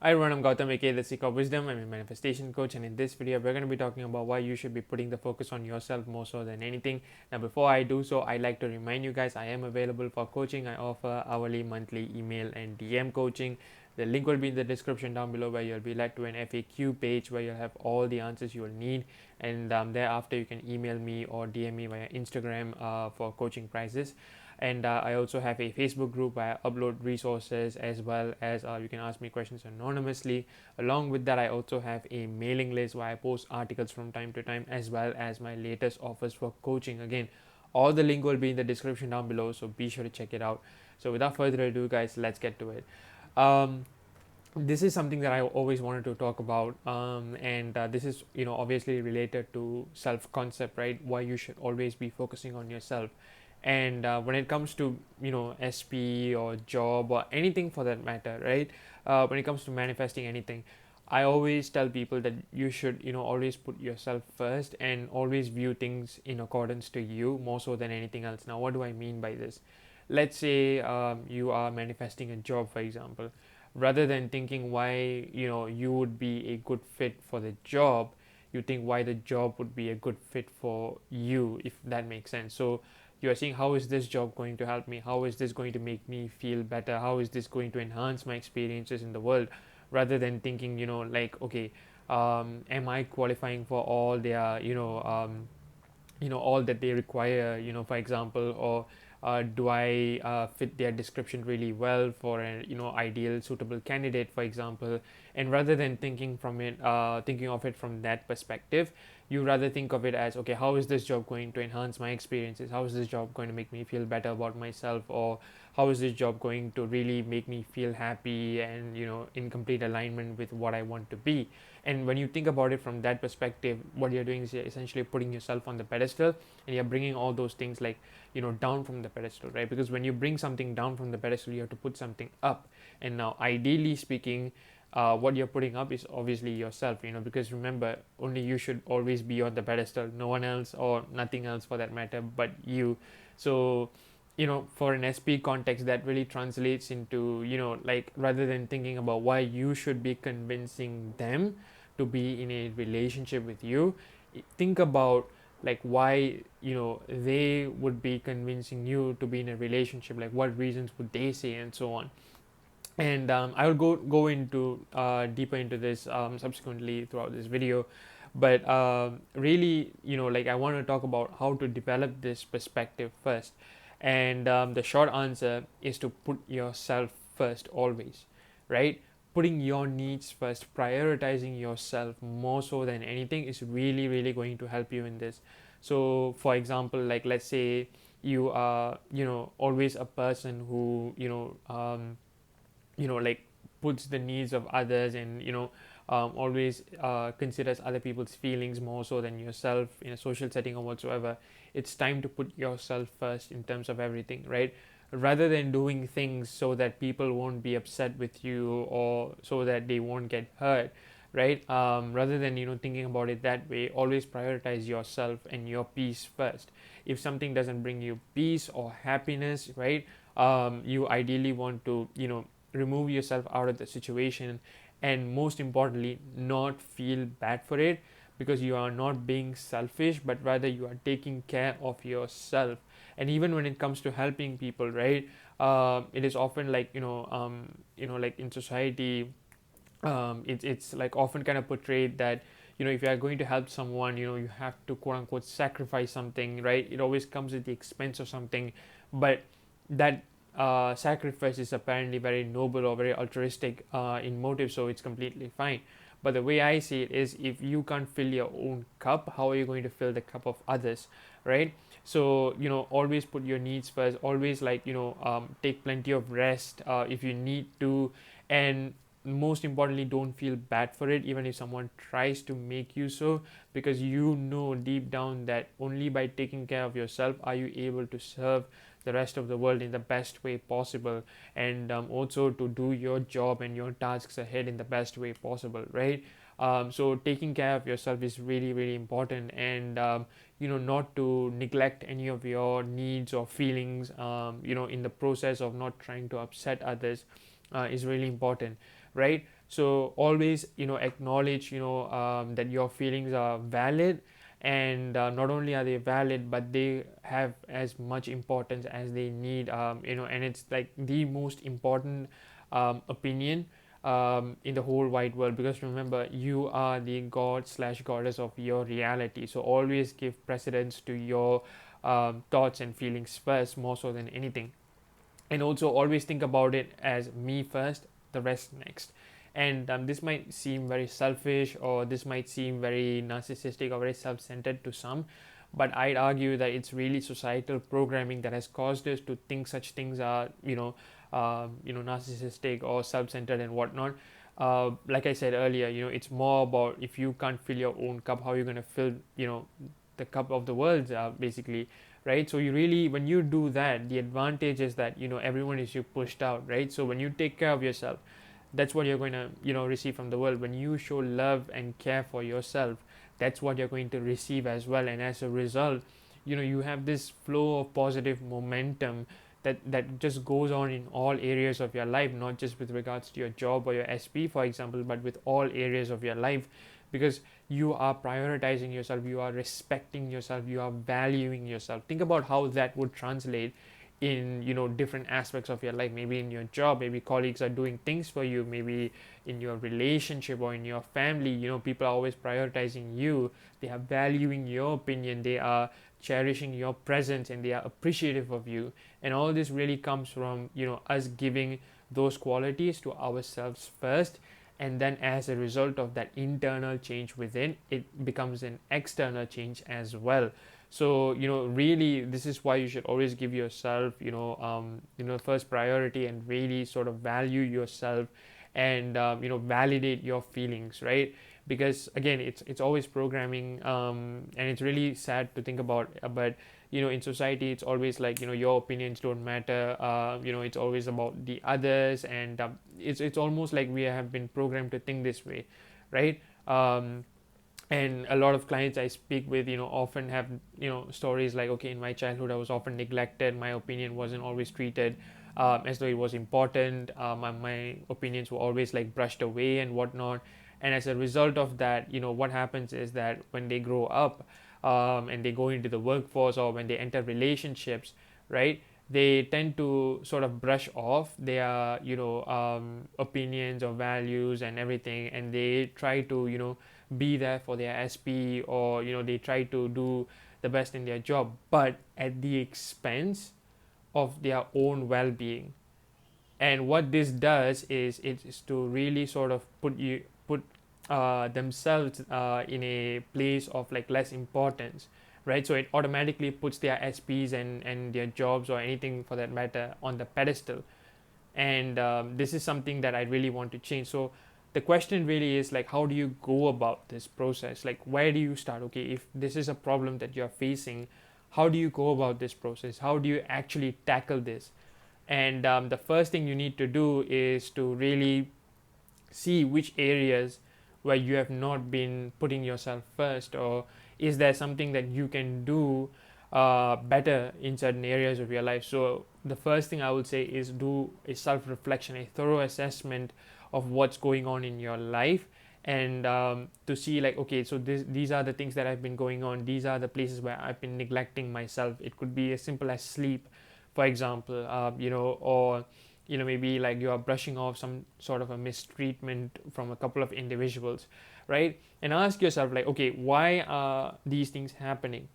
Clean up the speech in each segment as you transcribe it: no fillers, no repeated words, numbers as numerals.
Hi everyone, I'm Gautam, aka the Seeker of Wisdom. I'm a manifestation coach, and in this video, we're going to be talking about why you should be putting the focus on yourself more so than anything. Now, before I do so, I'd like to remind you guys I am available for coaching. I offer hourly, monthly, email, and DM coaching. The link will be in the description down below, where you'll be led to an FAQ page where you'll have all the answers you will need. And thereafter, you can email me or DM me via Instagram for coaching prices. And I also have a Facebook group where I upload resources, as well as you can ask me questions anonymously. Along with that, I also have a mailing list where I post articles from time to time, as well as my latest offers for coaching. Again, all the link will be in the description down below, so be sure to check it out. So without further ado, guys, let's get to it. um, this is something that I always wanted to talk about, and this is, obviously related to self concept, right? Why you should always be focusing on yourself. And when it comes to, SP or job or anything for that matter, right? When it comes to manifesting anything, I always tell people that you should, always put yourself first and always view things in accordance to you more so than anything else. Now, what do I mean by this? Let's say you are manifesting a job, for example. Rather than thinking why, you would be a good fit for the job, you think why the job would be a good fit for you, if that makes sense. So you are saying, how is this job going to help me? How is this going to make me feel better? How is this going to enhance my experiences in the world? Rather than thinking, like, okay, am I qualifying for all their, all that they require, for example, or do I fit their description really well for an, ideal suitable candidate, for example. And rather than thinking of it from that perspective, you rather think of it as, okay, how is this job going to enhance my experiences? How is this job going to make me feel better about myself? Or how is this job going to really make me feel happy and, in complete alignment with what I want to be? And when you think about it from that perspective, what you're doing is you're essentially putting yourself on the pedestal, and you're bringing all those things, like, down from the pedestal, right? Because when you bring something down from the pedestal, you have to put something up. And now, ideally speaking, what you're putting up is obviously yourself, because remember, only you should always be on the pedestal, no one else or nothing else for that matter but you. So, for an SP context, that really translates into, like, rather than thinking about why you should be convincing them to be in a relationship with you, think about, like, why, they would be convincing you to be in a relationship, like what reasons would they say, and so on. And I will go into deeper into this subsequently throughout this video. But really, like, I want to talk about how to develop this perspective first. And the short answer is to put yourself first always, right? Putting your needs first, prioritizing yourself more so than anything, is really, really going to help you in this. So for example, like, let's say you are, always a person who, like, puts the needs of others, and, always considers other people's feelings more so than yourself in a social setting or whatsoever. It's time to put yourself first in terms of everything, right? Rather than doing things so that people won't be upset with you, or so that they won't get hurt, right? Rather than, thinking about it that way, always prioritize yourself and your peace first. If something doesn't bring you peace or happiness, right, you ideally want to, remove yourself out of the situation, and most importantly, not feel bad for it, because you are not being selfish, but rather you are taking care of yourself. And even when it comes to helping people, right, it is often like, like, in society, it's like often kind of portrayed that, if you are going to help someone, you have to quote unquote sacrifice something, right? It always comes at the expense of something. But that sacrifice is apparently very noble or very altruistic in motive, so it's completely fine. But the way I see it is, if you can't fill your own cup, how are you going to fill the cup of others, right? So, always put your needs first, always, like, take plenty of rest if you need to. And most importantly, don't feel bad for it, even if someone tries to make you so, because deep down that only by taking care of yourself are you able to serve the rest of the world in the best way possible, and also to do your job and your tasks ahead in the best way possible, right? So taking care of yourself is really, really important. And not to neglect any of your needs or feelings, in the process of not trying to upset others, is really important, right? So always, acknowledge, that your feelings are valid, and not only are they valid, but they have as much importance as they need, and it's like the most important opinion in the whole wide world, because remember, you are the god slash goddess of your reality. So always give precedence to your thoughts and feelings first, more so than anything. And also always think about it as me first, the rest next. And this might seem very selfish, or this might seem very narcissistic or very self-centered to some, but I'd argue that it's really societal programming that has caused us to think such things are, narcissistic or self-centered and whatnot. Like I said earlier, it's more about, if you can't fill your own cup, how are you going to fill, the cup of the world, basically, right? So you really, when you do that, the advantage is that, everyone is you pushed out, right? So when you take care of yourself, that's what you're going to, receive from the world. When you show love and care for yourself, that's what you're going to receive as well. And as a result, you have this flow of positive momentum that just goes on in all areas of your life, not just with regards to your job or your SP, for example, but with all areas of your life, because you are prioritizing yourself, you are respecting yourself, you are valuing yourself. Think about how that would translate in, different aspects of your life. Maybe in your job, maybe colleagues are doing things for you, maybe in your relationship or in your family, people are always prioritizing you, they are valuing your opinion, they are cherishing your presence, and they are appreciative of you. And all this really comes from, us giving those qualities to ourselves first, and then as a result of that internal change within, it becomes an external change as well. So, really, this is why you should always give yourself, first priority, and really sort of value yourself, and validate your feelings, right? Because again, it's always programming, and it's really sad to think about, but in society, it's always like, your opinions don't matter, it's always about the others, and it's almost like we have been programmed to think this way, right? And a lot of clients I speak with, often have, stories like, okay, in my childhood I was often neglected, my opinion wasn't always treated as though it was important, my opinions were always like brushed away and whatnot. And as a result of that, what happens is that when they grow up, and they go into the workforce, or when they enter relationships, right, they tend to sort of brush off their, opinions or values and everything, and they try to, be there for their SP, or they try to do the best in their job, but at the expense of their own well-being. And what this does is, it is to really sort of put themselves in a place of like less importance, right? So it automatically puts their SPs and their jobs, or anything for that matter, on the pedestal. And this is something that I really want to change. So the question really is like, how do you go about this process? Like, where do you start? Okay, if this is a problem that you're facing, how do you go about this process? How do you actually tackle this? And the first thing you need to do is to really see which areas where you have not been putting yourself first, or is there something that you can do better in certain areas of your life. So the first thing I would say is do a self-reflection, a thorough assessment of what's going on in your life, and to see like, okay, so these are the things that have been going on, these are the places where I've been neglecting myself. It could be as simple as sleep, for example, or maybe like you are brushing off some sort of a mistreatment from a couple of individuals, right? And ask yourself like, okay, why are these things happening,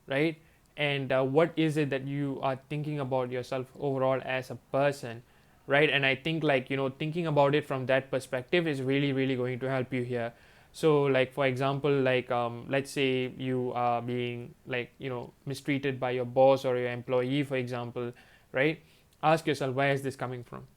right? And what is it that you are thinking about yourself overall as a person, right? And I think like, thinking about it from that perspective is really really going to help you here. So like, for example, like let's say you are being like, mistreated by your boss or your employee, for example, right? Ask yourself, where is this coming from?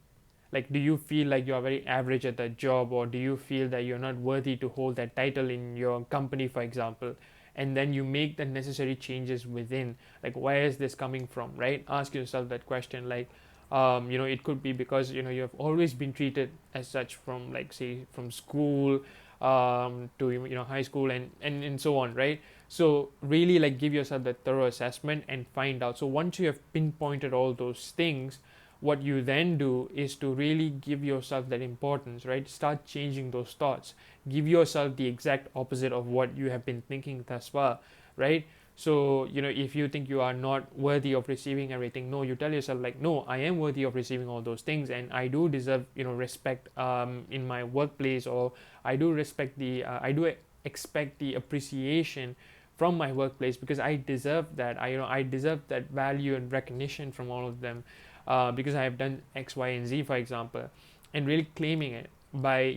Like, do you feel like you are very average at that job, or do you feel that you're not worthy to hold that title in your company, for example? And then you make the necessary changes within, like, where is this coming from, right? Ask yourself that question. Like, it could be because you have always been treated as such, from like, say, from school to high school, and so on, right? So really like give yourself that thorough assessment and find out. So once you have pinpointed all those things, what you then do is to really give yourself that importance, right? Start changing those thoughts. Give yourself the exact opposite of what you have been thinking thus far, right? So, if you think you are not worthy of receiving everything, no, you tell yourself, like, no, I am worthy of receiving all those things, and I do deserve, respect in my workplace, or I do expect the appreciation from my workplace, because I deserve that. I deserve that value and recognition from all of them, because I have done X, Y, and Z, for example, and really claiming it by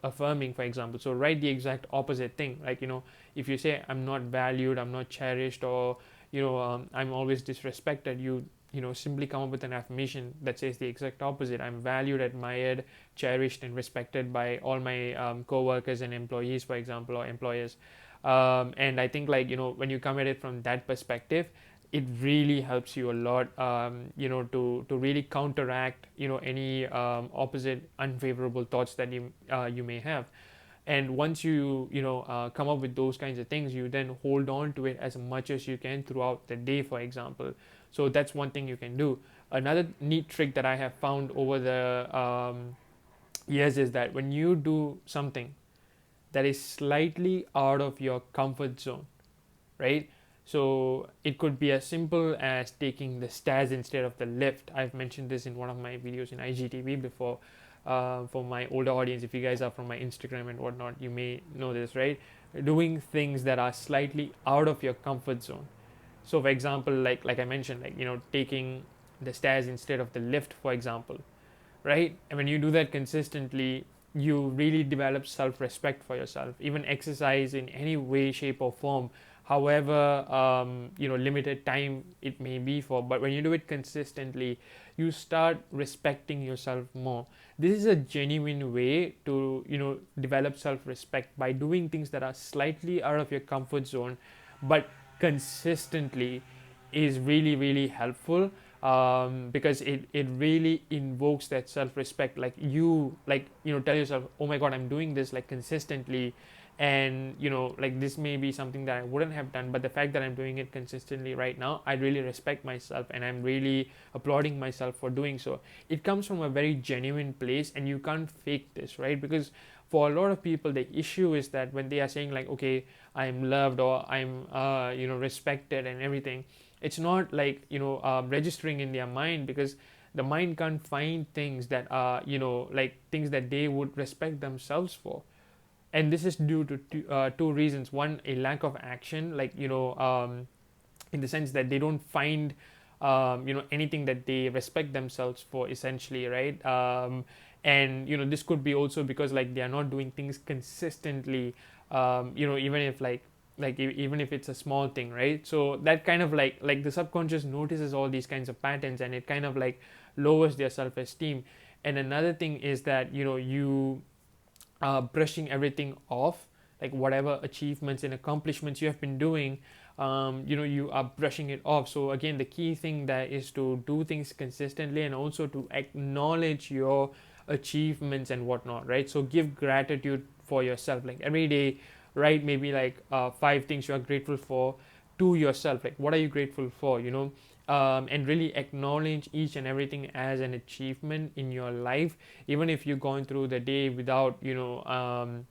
affirming, for example. So write the exact opposite thing. Like, if you say I'm not valued, I'm not cherished, or I'm always disrespected, you simply come up with an affirmation that says the exact opposite. I'm valued, admired, cherished, and respected by all my co-workers and employees, for example, or employers. And I think, like, when you come at it from that perspective, it really helps you a lot, to really counteract any opposite unfavorable thoughts that you may have. And once you come up with those kinds of things, you then hold on to it as much as you can throughout the day, for example. So that's one thing you can do. Another neat trick that I have found over the years is that when you do something that is slightly out of your comfort zone, right? So it could be as simple as taking the stairs instead of the lift. I've mentioned this in one of my videos in IGTV before. For my older audience, if you guys are from my Instagram and whatnot, you may know this, right? Doing things that are slightly out of your comfort zone. So, for example, like I mentioned, like, taking the stairs instead of the lift, for example, right? And when you do that consistently, you really develop self-respect for yourself. Even exercise in any way, shape, or form, however limited time it may be for, but when you do it consistently, you start respecting yourself more. This is a genuine way to develop self-respect, by doing things that are slightly out of your comfort zone but consistently, is really, really helpful, because it really invokes that self-respect. Like, tell yourself, oh my god, I'm doing this like consistently, and like, this may be something that I wouldn't have done, but the fact that I'm doing it consistently right now, I really respect myself, and I'm really applauding myself for doing so. It comes from a very genuine place, and you can't fake this, right? Because for a lot of people, the issue is that when they are saying, like, okay, I'm loved, or I'm respected and everything, it's not like registering in their mind, because the mind can't find things that are like things that they would respect themselves for. And this is due to two reasons. One, a lack of action, like, in the sense that they don't find anything that they respect themselves for, essentially, right? And this could be also because, like, they are not doing things consistently, even if even if it's a small thing, right? So that kind of like the subconscious notices all these kinds of patterns, and it kind of like lowers their self-esteem. And another thing is that you brushing everything off, like whatever achievements and accomplishments you have been doing, you are brushing it off. So again, the key thing there is to do things consistently, and also to acknowledge your achievements and whatnot, right? So give gratitude for yourself, like every day, right? Maybe like 5 things you are grateful for to yourself. Like, what are you grateful for, and really acknowledge each and everything as an achievement in your life, even if you're going through the day without no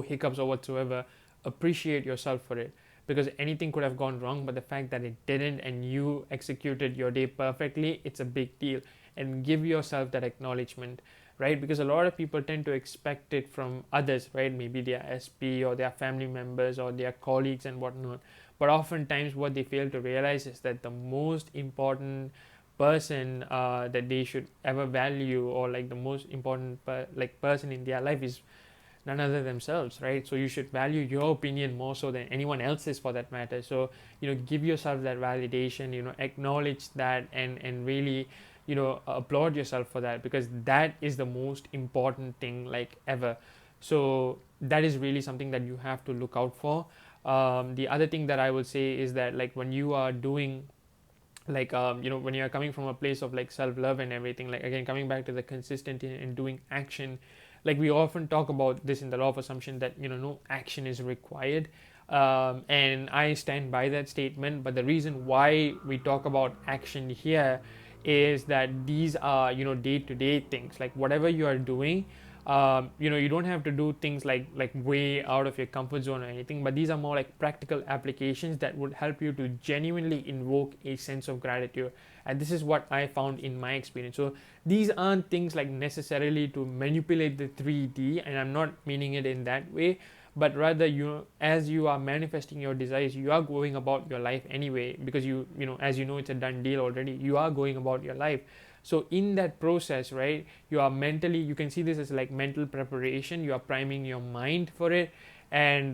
hiccups or whatsoever. Appreciate yourself for it, because anything could have gone wrong, but the fact that it didn't, and you executed your day perfectly, it's a big deal. And give yourself that acknowledgement, right? Because a lot of people tend to expect it from others, right? Maybe their SP, or their family members, or their colleagues and whatnot. But oftentimes what they fail to realize is that the most important person that they should ever value, or like the most important person in their life, is none other themselves, right? So you should value your opinion more so than anyone else's, for that matter. So give yourself that validation, acknowledge that, and really applaud yourself for that, because that is the most important thing, like, ever. So that is really something that you have to look out for. The other thing that I would say is that, like, when you are doing, like, when you are coming from a place of like self-love and everything, like, again, coming back to the consistent in doing action, like, we often talk about this in the law of assumption, that no action is required, and I stand by that statement. But the reason why we talk about action here is that these are, day-to-day things, like whatever you are doing. You don't have to do things like way out of your comfort zone or anything, but these are more like practical applications that would help you to genuinely invoke a sense of gratitude. And this is what I found in my experience. So these aren't things like necessarily to manipulate the 3D, and I'm not meaning it in that way, but rather, as you are manifesting your desires, you are going about your life anyway, because as you know, it's a done deal already. You are going about your life. So in that process, right, you can see this as like mental preparation. You are priming your mind for it. And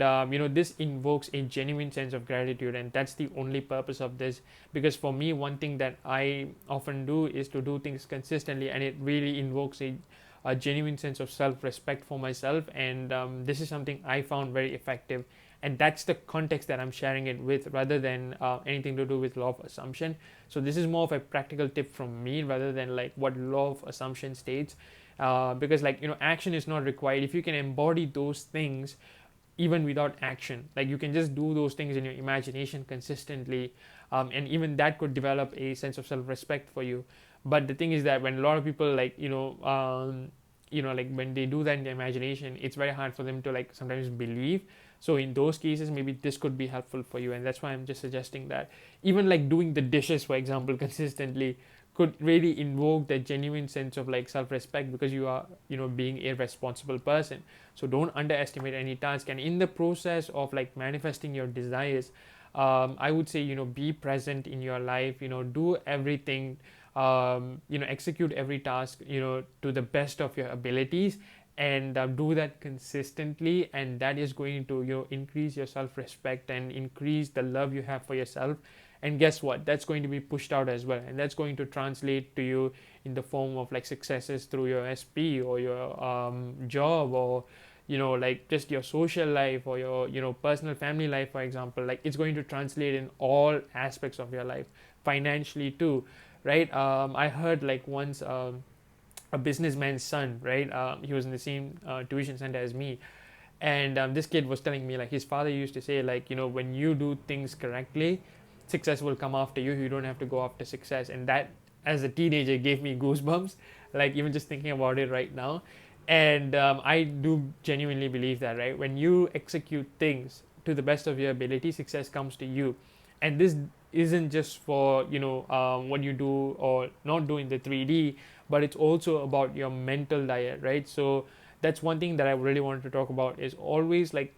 this invokes a genuine sense of gratitude, and that's the only purpose of this. Because for me, one thing that I often do is to do things consistently, and it really invokes a genuine sense of self-respect for myself. And this is something I found very effective, and that's the context that I'm sharing it with, rather than anything to do with law of assumption. So this is more of a practical tip from me, rather than like what law of assumption states. Because action is not required if you can embody those things even without action. Like you can just do those things in your imagination consistently, and even that could develop a sense of self-respect for you. But the thing is that when a lot of people like when they do that in their imagination, it's very hard for them to like sometimes believe. So in those cases, maybe this could be helpful for you, and that's why I'm just suggesting that even like doing the dishes, for example, consistently could really invoke that genuine sense of like self-respect, because you are being a responsible person. So don't underestimate any task, and in the process of like manifesting your desires, I would say be present in your life, do everything, execute every task to the best of your abilities, and do that consistently, and that is going to increase your self-respect and increase the love you have for yourself. And guess what, that's going to be pushed out as well, and that's going to translate to you in the form of like successes through your SP or your job, or like just your social life, or your personal family life, for example. Like it's going to translate in all aspects of your life, financially too, right? I heard like once, a businessman's son, right? He was in the same tuition center as me, and this kid was telling me like his father used to say, like when you do things correctly, success will come after you. You don't have to go after success. And that, as a teenager, gave me goosebumps, like even just thinking about it right now. And I do genuinely believe that, right, when you execute things to the best of your ability, success comes to you. And this isn't just for what you do or not do in the 3D, but it's also about your mental diet, right? So that's one thing that I really wanted to talk about, is always like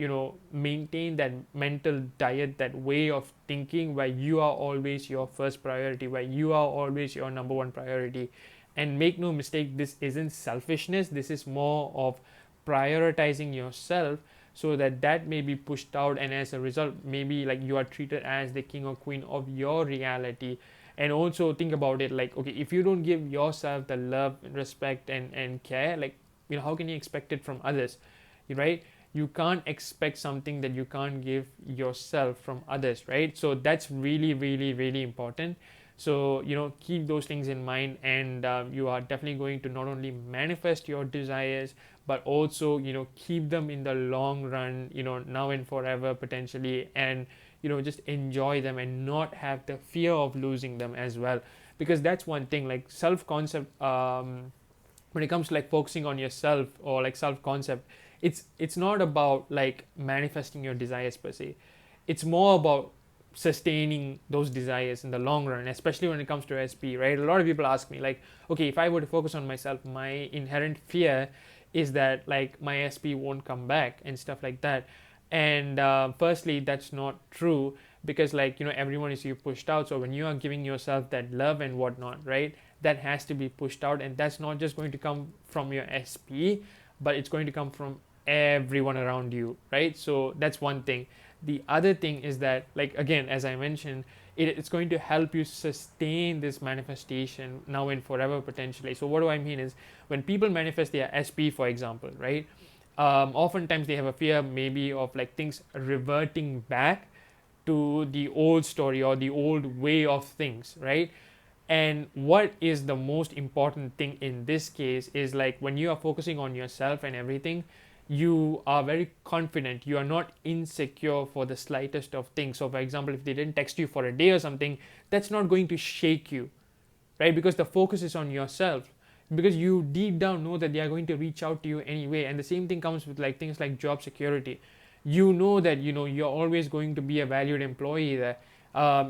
maintain that mental diet, that way of thinking where you are always your first priority, where you are always your number one priority. And make no mistake, this isn't selfishness, this is more of prioritizing yourself, so that may be pushed out, and as a result, maybe like you are treated as the king or queen of your reality. And also think about it, like, okay, if you don't give yourself the love, respect, and care, like how can you expect it from others, right? You can't expect something that you can't give yourself from others, right? So that's really, really, really important. So keep those things in mind, and you are definitely going to not only manifest your desires, but also keep them in the long run, now and forever potentially. And just enjoy them and not have the fear of losing them as well. Because that's one thing, like self concept, when it comes to like focusing on yourself, or like self concept, it's not about like manifesting your desires per se. It's more about sustaining those desires in the long run, especially when it comes to SP, right? A lot of people ask me like, okay, if I were to focus on myself, my inherent fear is that like my SP won't come back and stuff like that. And firstly, that's not true, because like everyone is you pushed out. So when you are giving yourself that love and whatnot, right, that has to be pushed out, and that's not just going to come from your SP, but it's going to come from everyone around you, right? So that's one thing. The other thing is that, like, again, as I mentioned, it's going to help you sustain this manifestation now and forever potentially. So what do I mean is, when people manifest their SP, for example, right, oftentimes they have a fear maybe of like things reverting back to the old story or the old way of things, right? And what is the most important thing in this case is, like, when you are focusing on yourself and everything, you are very confident, you are not insecure for the slightest of things. So for example, if they didn't text you for a day or something, that's not going to shake you, right? Because the focus is on yourself, because you deep down know that they are going to reach out to you anyway. And the same thing comes with like things like job security. You know that you're always going to be a valued employee there.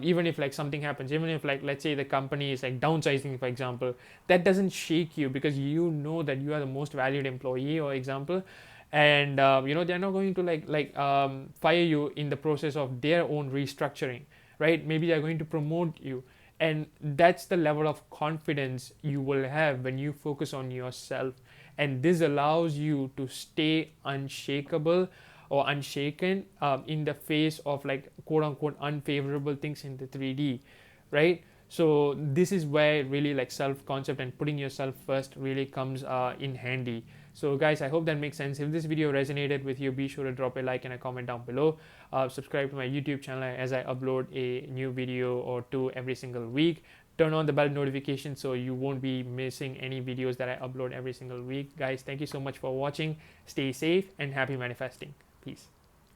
Even if like something happens, even if like let's say the company is like downsizing, for example, that doesn't shake you, because you know that you are the most valued employee, or example. And they're not going to fire you in the process of their own restructuring, right? Maybe they're going to promote you. And that's the level of confidence you will have when you focus on yourself. And this allows you to stay unshakable or unshaken in the face of like quote unquote unfavorable things in the 3D, right? So this is where really like self concept and putting yourself first really comes in handy. So guys, I hope that makes sense. If this video resonated with you, be sure to drop a like and a comment down below. Subscribe to my YouTube channel, as I upload a new video or two every single week. Turn on the bell notification so you won't be missing any videos that I upload every single week. Guys, thank you so much for watching. Stay safe and happy manifesting. Peace.